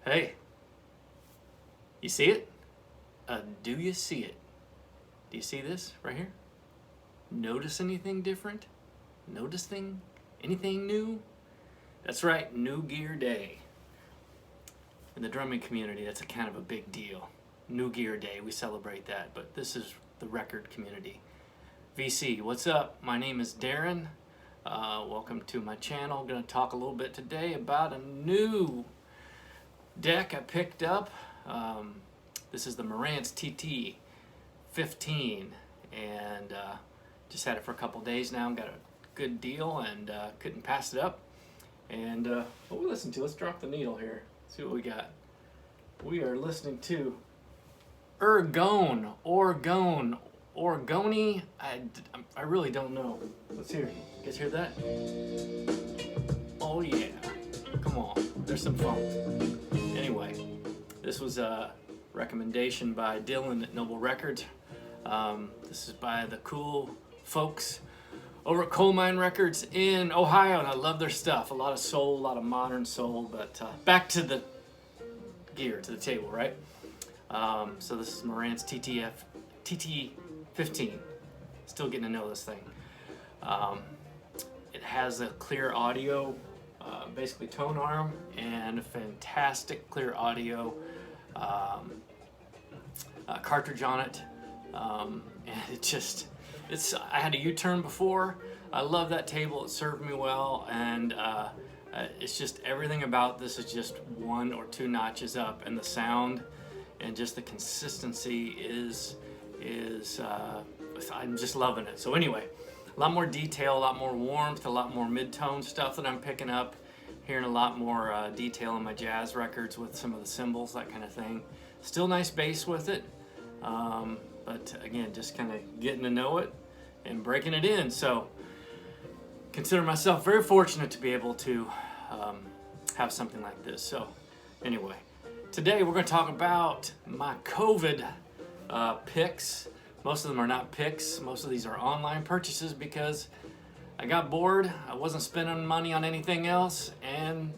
Hey, you see it? Do you see it? Do you see this right here? Notice anything different? Noticing anything new? That's right, New Gear Day. In the drumming community, that's a kind of a big deal. New Gear Day, we celebrate that, but this is the record community. VC, what's up? My name is Darren. Welcome to my channel. I'm going to talk a little bit today about a new deck I picked up. This is the Marantz TT15, and just had it for a couple days now. Got a good deal and couldn't pass it up. And what we listen to? Let's drop the needle here. See what we got. We are listening to Orgone. I really don't know. Let's hear. You guys hear that? Oh yeah. Come on. There's some funk. Anyway, this was a recommendation by Dylan at Noble Records. This is by the cool folks over at Coal Mine Records in Ohio, and I love their stuff. A lot of soul, a lot of modern soul, but back to the gear, to the table, right? So this is Marantz TT15. Still getting to know this thing. It has a clear audio, basically tone arm, and a fantastic clear audio cartridge on it. And I had a U-turn before. I love that table. It served me well, and it's just everything about this is just one or two notches up, and the sound and just the consistency is I'm just loving it. So anyway, a lot more detail, a lot more warmth, a lot more mid-tone stuff that I'm picking up. Hearing a lot more detail in my jazz records with some of the cymbals, that kind of thing. Still nice bass with it, but again, just kind of getting to know it and breaking it in. So consider myself very fortunate to be able to have something like this. So anyway, today we're going to talk about my COVID picks. Most of them are not picks. Most of these are online purchases because I got bored. I wasn't spending money on anything else, and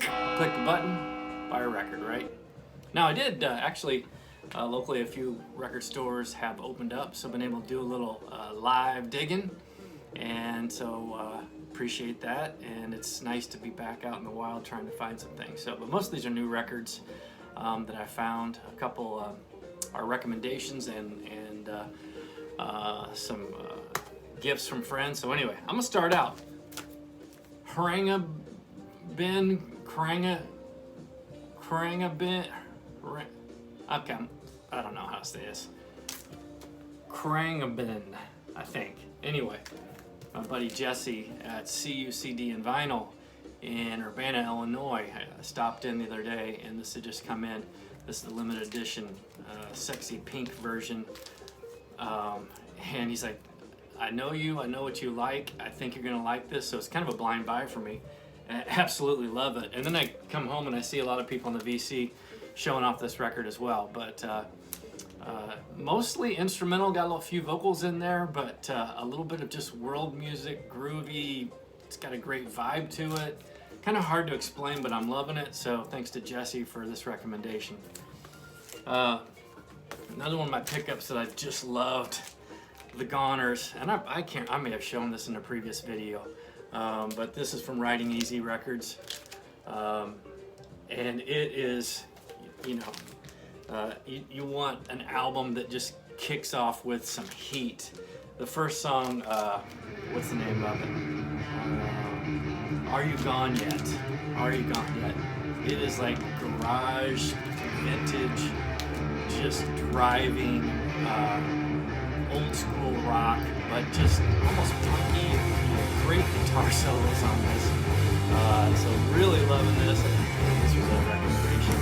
click the button, buy a record, right? Now I did actually locally a few record stores have opened up, so I've been able to do a little live digging, and so appreciate that. And it's nice to be back out in the wild trying to find some things. So, but most of these are new records that I found. A couple are recommendations and some gifts from friends. So anyway, I'm gonna start out. Kranga bin. Okay, I don't know how to say this. Krangabin, I think. Anyway, my buddy Jesse at CUCD and Vinyl in Urbana, Illinois, stopped in the other day, and this had just come in. This is the limited edition, sexy pink version. And he's like, I know you, I know what you like, I think you're gonna like this. So it's kind of a blind buy for me. I absolutely love it. And then I come home and I see a lot of people in the VC showing off this record as well. But mostly instrumental, got a few vocals in there, but a little bit of just world music, groovy. It's got a great vibe to it. Kind of hard to explain, but I'm loving it. So thanks to Jesse for this recommendation. Another one of my pickups that I just loved, the Goners, and I may have shown this in a previous video, but this is from Riding Easy Records, and it is, you want an album that just kicks off with some heat. The first song, what's the name of it? Are You Gone Yet? Are You Gone Yet? It is like garage, vintage, just driving, old school rock, but just almost punky. Great guitar solos on this. So really loving this. This was a recommendation.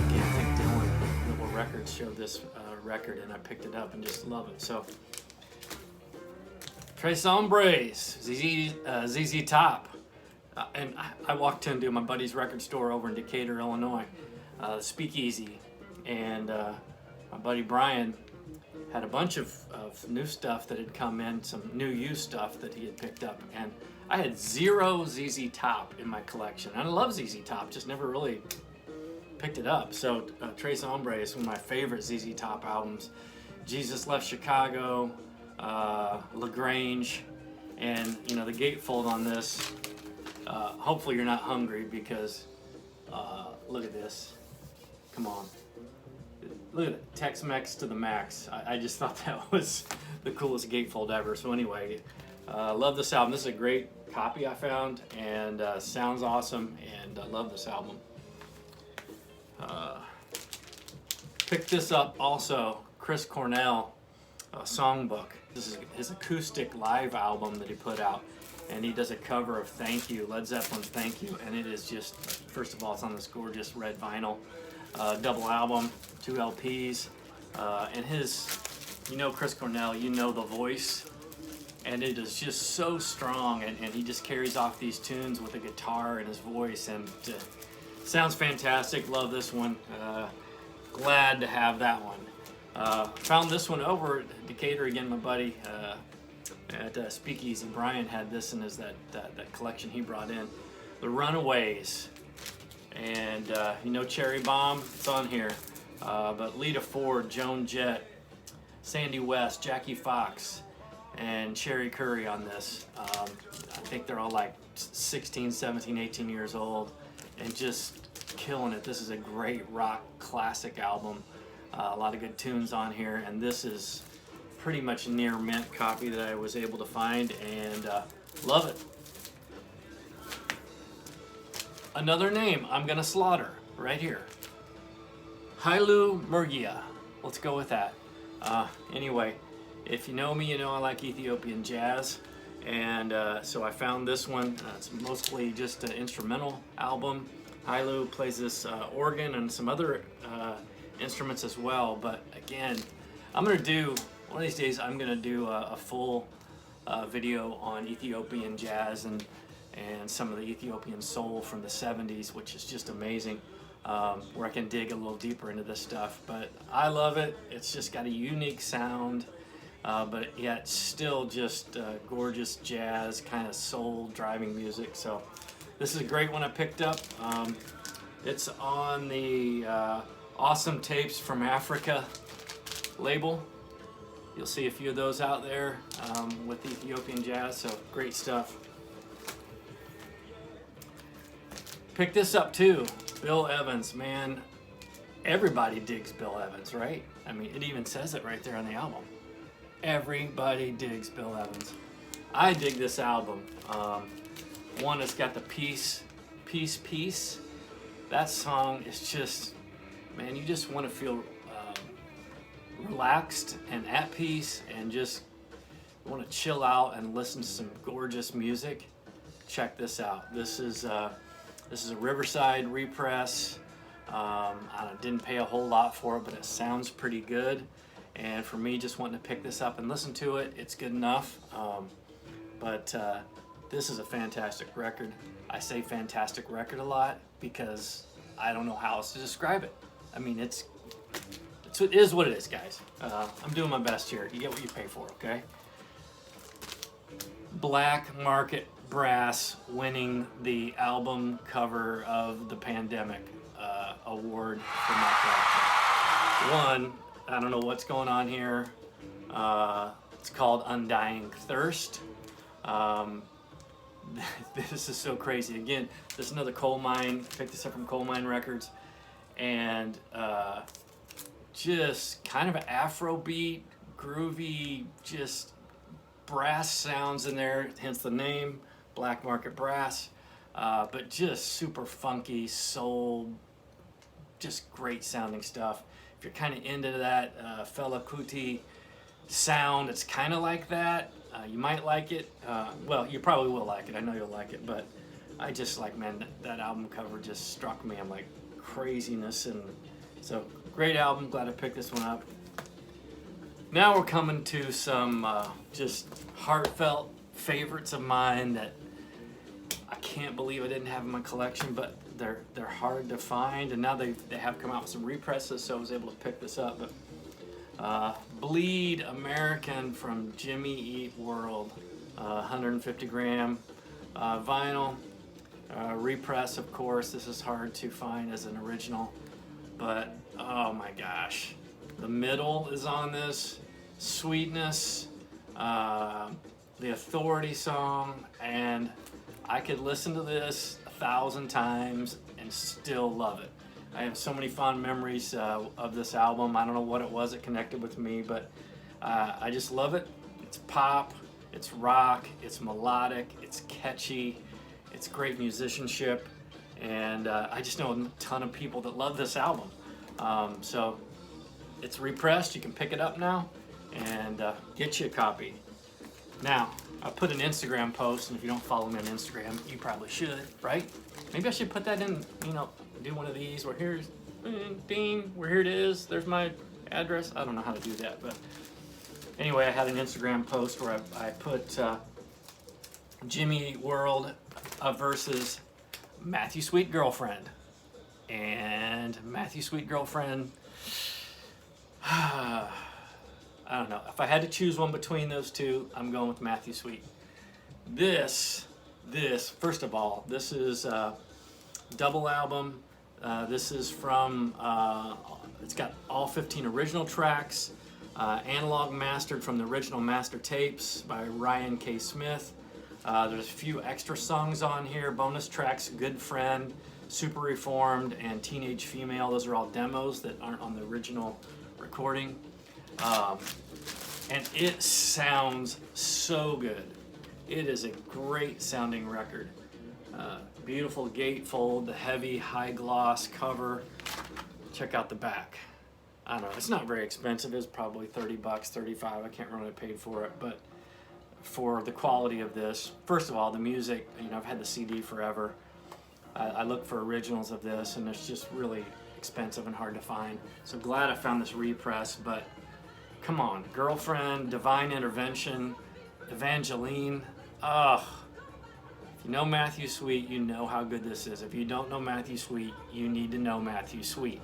Again, I think Dylan Noble Records showed this record, and I picked it up and just love it. So Tres Hombres, ZZ Top. And I walked into my buddy's record store over in Decatur, Illinois, Speakeasy, and my buddy Brian had a bunch of new stuff that had come in, some new used stuff that he had picked up, and I had zero ZZ Top in my collection. And I love ZZ Top, just never really picked it up. So Tres Hombres is one of my favorite ZZ Top albums. Jesus Left Chicago, LaGrange, and you know the gatefold on this. Hopefully you're not hungry because look at this. Come on. Look at it, Tex-Mex to the max. I just thought that was the coolest gatefold ever. So anyway, love this album. This is a great copy I found, and sounds awesome, and I love this album. Picked this up also, Chris Cornell Songbook. This is his acoustic live album that he put out, and he does a cover of Thank You, Led Zeppelin's Thank You, and it is just, first of all, it's on this gorgeous red vinyl. Double album, 2 LPs, and his, you know Chris Cornell, you know the voice, and it is just so strong, and he just carries off these tunes with a guitar and his voice, and sounds fantastic. Love this one. Glad to have that one. Found this one over at Decatur again, my buddy at Speakeasy. Brian had this in his that collection he brought in. The Runaways. And you know Cherry Bomb, it's on here. But Lita Ford, Joan Jett, Sandy West, Jackie Fox, and Cherry Curry on this. I think they're all like 16, 17, 18 years old and just killing it. This is a great rock classic album. A lot of good tunes on here, and this is pretty much near mint copy that I was able to find, and love it. Another name I'm gonna slaughter right here. Hailu Murgia. Let's go with that. Anyway, if you know me, you know I like Ethiopian jazz, and so I found this one. It's mostly just an instrumental album. Hailu plays this organ and some other instruments as well, but again, I'm gonna do, one of these days I'm gonna do a full video on Ethiopian jazz and some of the Ethiopian soul from the 70s, which is just amazing, where I can dig a little deeper into this stuff. But I love it. It's just got a unique sound, but yet still just gorgeous jazz, kind of soul driving music. So this is a great one I picked up. It's on the Awesome Tapes from Africa label. You'll see a few of those out there with Ethiopian jazz, so great stuff. Pick this up too, Bill Evans, man. Everybody digs Bill Evans, right? I mean, it even says it right there on the album. Everybody digs Bill Evans. I dig this album. One that's got the Peace. That song is just, man, you just want to feel relaxed and at peace and just want to chill out and listen to some gorgeous music. Check this out. This is a Riverside repress. I didn't pay a whole lot for it, but it sounds pretty good. And for me, just wanting to pick this up and listen to it, it's good enough. But this is a fantastic record. I say fantastic record a lot because I don't know how else to describe it. I mean, it is what it is, guys. I'm doing my best here. You get what you pay for, okay? Black Market Brass winning the album cover of the Pandemic award for my collection. One, I don't know what's going on here. It's called Undying Thirst. This is so crazy. Again, this is another Coal Mine. Picked this up from Coal Mine Records. And just kind of an Afrobeat, groovy, just brass sounds in there, hence the name, Black Market Brass. But just super funky, soul, just great sounding stuff. If you're kind of into that Fela Kuti sound, it's kind of like that. You might like it. Well, you probably will like it. I know you'll like it. But I just like, man, that album cover just struck me. I'm like, craziness. And so, great album. Glad I picked this one up. Now we're coming to some just heartfelt favorites of mine that I can't believe I didn't have in my collection, but they're hard to find, and now they have come out with some represses, so I was able to pick this up. But Bleed American from Jimmy Eat World, 150 gram vinyl. Repress, of course. This is hard to find as an original, but oh my gosh. The Middle is on this, Sweetness, the Authority song, and I could listen to this 1,000 times and still love it. I have so many fond memories of this album. I don't know what it was that connected with me, but I just love it. It's pop, it's rock, it's melodic, it's catchy, it's great musicianship, and I just know a ton of people that love this album. So it's repressed. You can pick it up now and get you a copy. Now, I put an Instagram post, and if you don't follow me on Instagram, you probably should, right? Maybe I should put that in, do one of these where here's, ding, where here it is, there's my address. I don't know how to do that, but anyway, I had an Instagram post where I put Jimmy Eat World versus Matthew Sweet Girlfriend. And Matthew Sweet Girlfriend, I don't know. If I had to choose one between those two, I'm going with Matthew Sweet. This, first of all, this is a double album. This is from, it's got all 15 original tracks, analog mastered from the original master tapes by Ryan K. Smith. There's a few extra songs on here, bonus tracks, Good Friend, Super Reformed, and Teenage Female. Those are all demos that aren't on the original recording. And it sounds so good. It is a great sounding record. Beautiful gatefold, the heavy high gloss cover. Check out the back. I don't know, it's not very expensive. It's probably 30 bucks, 35. I can't remember what I paid for it, but for the quality of this, first of all, the music, I've had the CD forever. I look for originals of this, and it's just really expensive and hard to find. So glad I found this repress, but come on, Girlfriend, Divine Intervention, Evangeline. Ugh. If you know Matthew Sweet, you know how good this is. If you don't know Matthew Sweet, you need to know Matthew Sweet.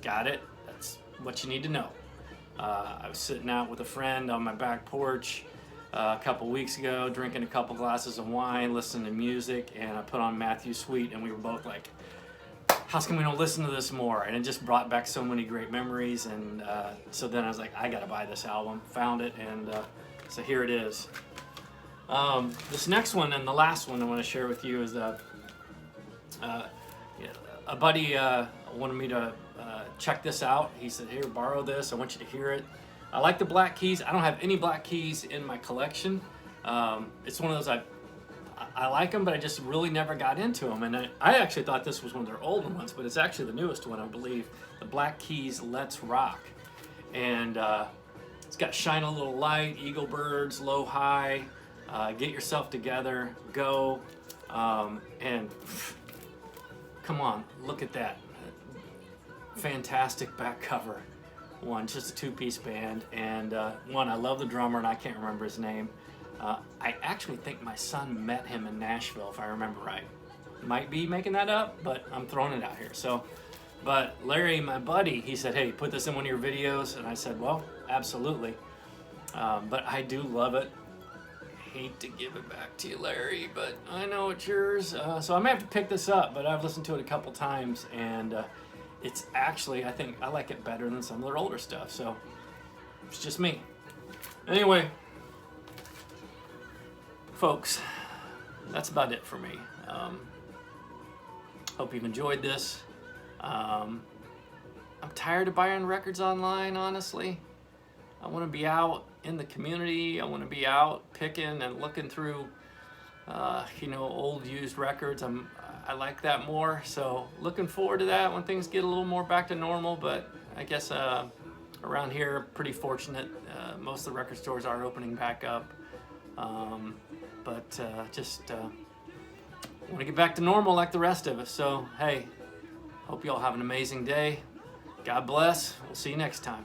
Got it? That's what you need to know. I was sitting out with a friend on my back porch a couple weeks ago, drinking a couple glasses of wine, listening to music, and I put on Matthew Sweet, and we were both like, how come we don't listen to this more? And it just brought back so many great memories, and so then I was like, I gotta buy this album. Found it, and so here it is. This next one and the last one I want to share with you is a buddy wanted me to check this out. He said, here, borrow this. I want you to hear it. I like the Black Keys. I don't have any Black Keys in my collection. It's one of those I like them, but I just really never got into them. And I actually thought this was one of their older ones, but it's actually the newest one, I believe. The Black Keys Let's Rock. And it's got Shine a Little Light, Eagle Birds, Low High, Get Yourself Together, Go. And come on, look at that. Fantastic back cover. One, just a two-piece band. And one, I love the drummer, and I can't remember his name. I actually think my son met him in Nashville, if I remember right. Might be making that up, but I'm throwing it out here. So, but Larry, my buddy, he said, hey, put this in one of your videos. And I said, well, absolutely. But I do love it. Hate to give it back to you, Larry, but I know it's yours. So I may have to pick this up, but I've listened to it a couple times, and it's actually, I think I like it better than some of their older stuff. So it's just me. Anyway, folks, that's about it for me. Hope you've enjoyed this. I'm tired of buying records online, honestly. I want to be out in the community. I want to be out picking and looking through, old used records. I like that more. So looking forward to that when things get a little more back to normal. But I guess around here, pretty fortunate. Most of the record stores are opening back up. But want to get back to normal like the rest of us. So, hey, hope you all have an amazing day. God bless. We'll see you next time.